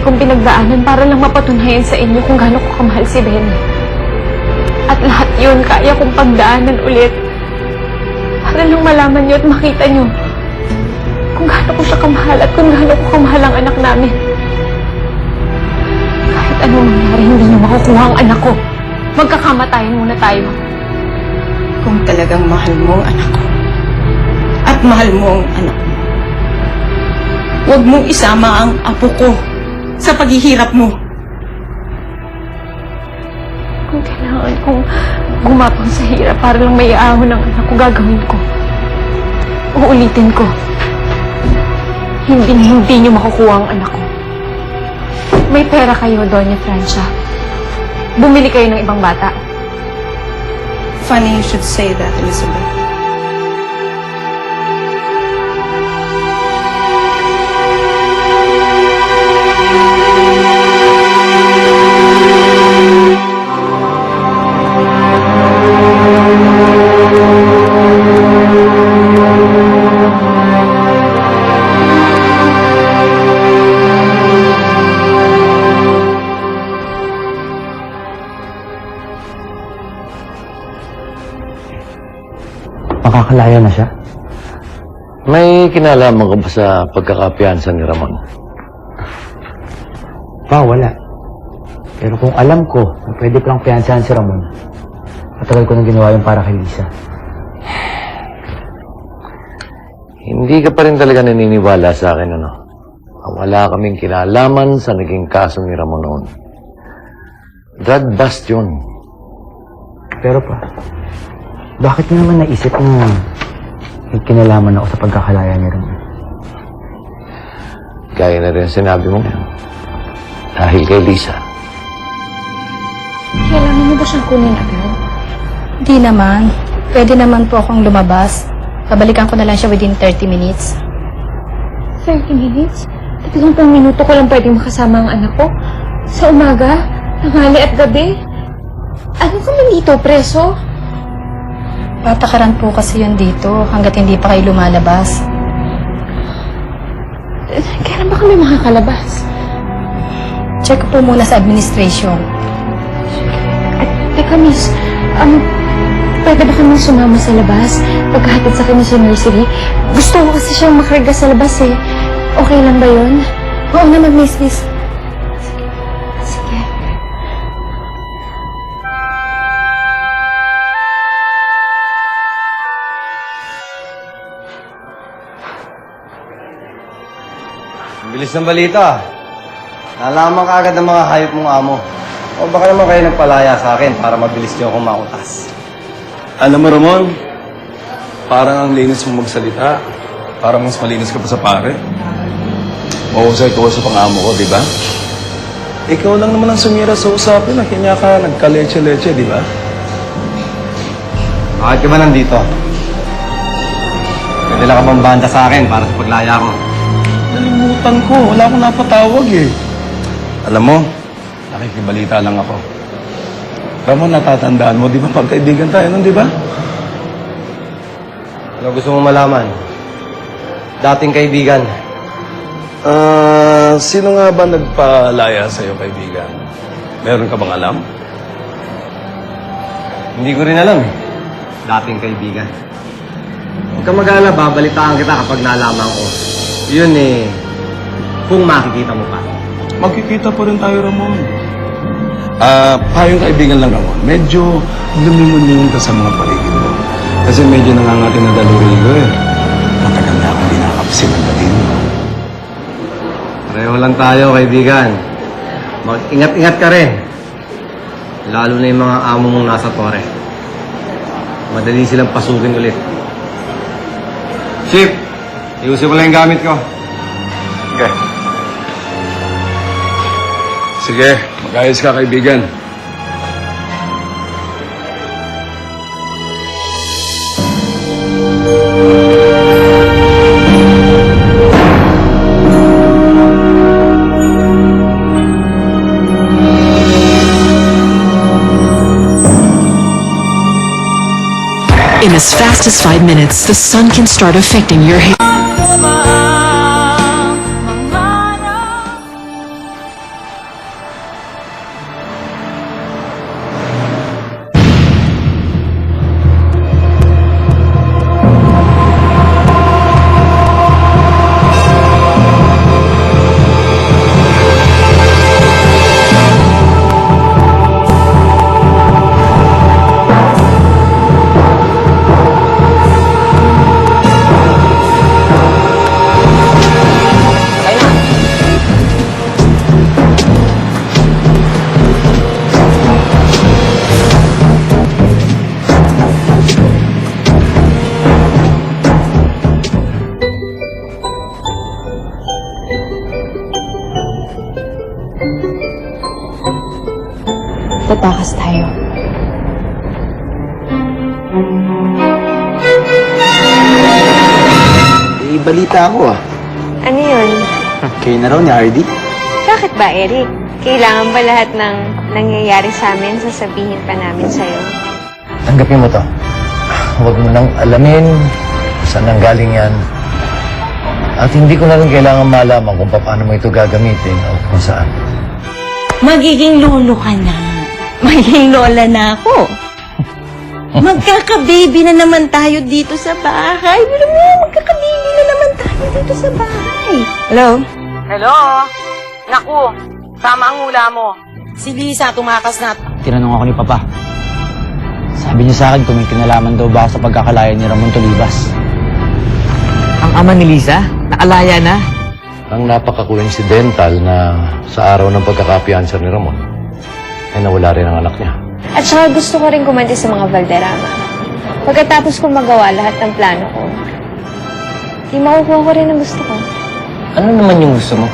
dami kong pinagdaanan para lang mapatunayan sa inyo kung gaano ko kamahal si Benny. At lahat yun kaya kong pagdaanan ulit para lang malaman niyo at makita niyo kung gaano ko siya kamahal at kung gaano ko kamahal ang anak namin. Kahit anong mangyari, hindi niyo makukuha ang anak ko. Magkakamatayan muna tayo. Kung talagang mahal mo ang anak ko at mahal mo ang anak mo, huwag mong isama ang apo ko sa paghihirap mo. Kung kailangan kong gumapang sa hirap para lang may ahon ng anak ko, gagawin ko. Uulitin ko. Hindi niyo makukuha ang anak ko. May pera kayo, Doña Francia. Bumili kayo ng ibang bata. Funny you should say that, Elizabeth. Makakalaya na siya? May kinalaman ka ba sa pagkakapiyansa ni Ramon? Wala. Pero kung alam ko na pwede palang piyansahan si Ramon, matagal ko nang ginawa yung para kay Lisa. Hindi ka pa rin talaga naniniwala sa akin, ano? Wala kaming kinalaman sa naging kaso ni Ramon noon. Drug bust yun. Pero bakit mo naman naisip na may kinalaman ako sa pagkakalaya ni Ramon? Gaya na rin sinabi mo ngayon. Dahil kay Lisa. Kailangan mo ba siyang kunin agad? Hindi naman. Pwede naman po akong lumabas. Babalikan ko na lang siya within 30 minutes. 30 minutes? 30 minuto ko lang pwedeng makasama ang anak ko? Sa umaga, tanghali at gabi? Ano kami dito, preso? Patakaran po kasi yun dito hanggat hindi pa kayo lumalabas. Kailan ba kami makakalabas? Check ko po muna sa administration. Teka, miss. Pwede ba kami sumama sa labas? Pagkahatid sa kanya sa nursery? Gusto ko kasi siyang makarga sa labas eh. Okay lang ba yun? Oo naman, miss. Sige. Bilis ng balita. Nalaman ka agad ng mga hayop mong amo. O baka naman kayo nagpalaya sa akin para mabilis niyo akong makutas. Alam mo, Ramon, parang ang linis mong magsalita. Parang mas malinis ka pa sa pare. Mahusay ko sa pang-amo ko, di ba? Ikaw lang naman ang sumira sa usapin na kanya ka nagka-leche-leche, di ba? Bakit ka ba nandito? Pwede lang ka bang banda sa akin para sa paglaya ko? Nalimutan ko. Wala akong napatawag eh. Alam mo, nakikibalita lang ako. Ramon, natatandaan mo, di ba pagkaibigan tayo nun, di ba? Ano gusto mo malaman? Dating kaibigan. Sino nga ba nagpalaya sa'yo, kaibigan? Meron ka bang alam? Hindi ko rin alam eh. Dating kaibigan. Huwag kang mag-alala, babalitaan kita kapag nalaman ko. Yun eh, kung makikita mo pa. Magkikita pa rin tayo, Ramon. Payong kaibigan lang, Ramon. Medyo lumingon-lingon ka sa mga paligid mo. Kasi medyo nangangatin na dalurigo eh. Matagal na akong dinakapasin ang dalin mo. Pareho lang tayo, kaibigan. Mag-ingat-ingat ka rin. Lalo na yung mga amo mong nasa tore. Madali silang pasukin ulit. Chip, iusin ko lang yung gamit ko. Okay. Sige, mag-ayos ka, kaibigan. In as fast as 5 minutes, the sun can start affecting your hair. tatakas tayo. Balita ako Ano yun? Kayo na raw ni RD. Bakit ba, Eric? Kailangan ba lahat ng nangyayari sa amin sasabihin pa namin sa'yo? Tanggapin mo to. Huwag mo nang alamin saan ang galing yan. At hindi ko na rin kailangan malaman kung paano mo ito gagamitin o kung saan. Magiging lolo ka na. Magiging lola na ako. Magkaka-baby na naman tayo dito sa bahay. Pero mo, magkaka-baby na naman tayo dito sa bahay. Hello? Hello? Naku, tama ang hula mo. Si Lisa, tumakas na. Tinanong ako ni Papa. Sabi niya sa akin kung may kinalaman daw ba ako sa pagkakalaya ni Ramon Tolibas. Ang ama ni Lisa, nakalaya na. Ang napaka-coincidental na sa araw ng pagkakapiansa ni Ramon, ay nawala rin ang anak niya. At saka gusto ko rin kumanti sa mga Valderrama. Pagkatapos kong magawa lahat ng plano ko, di makukuha ko rin ang gusto ko. Ano naman yung gusto mo?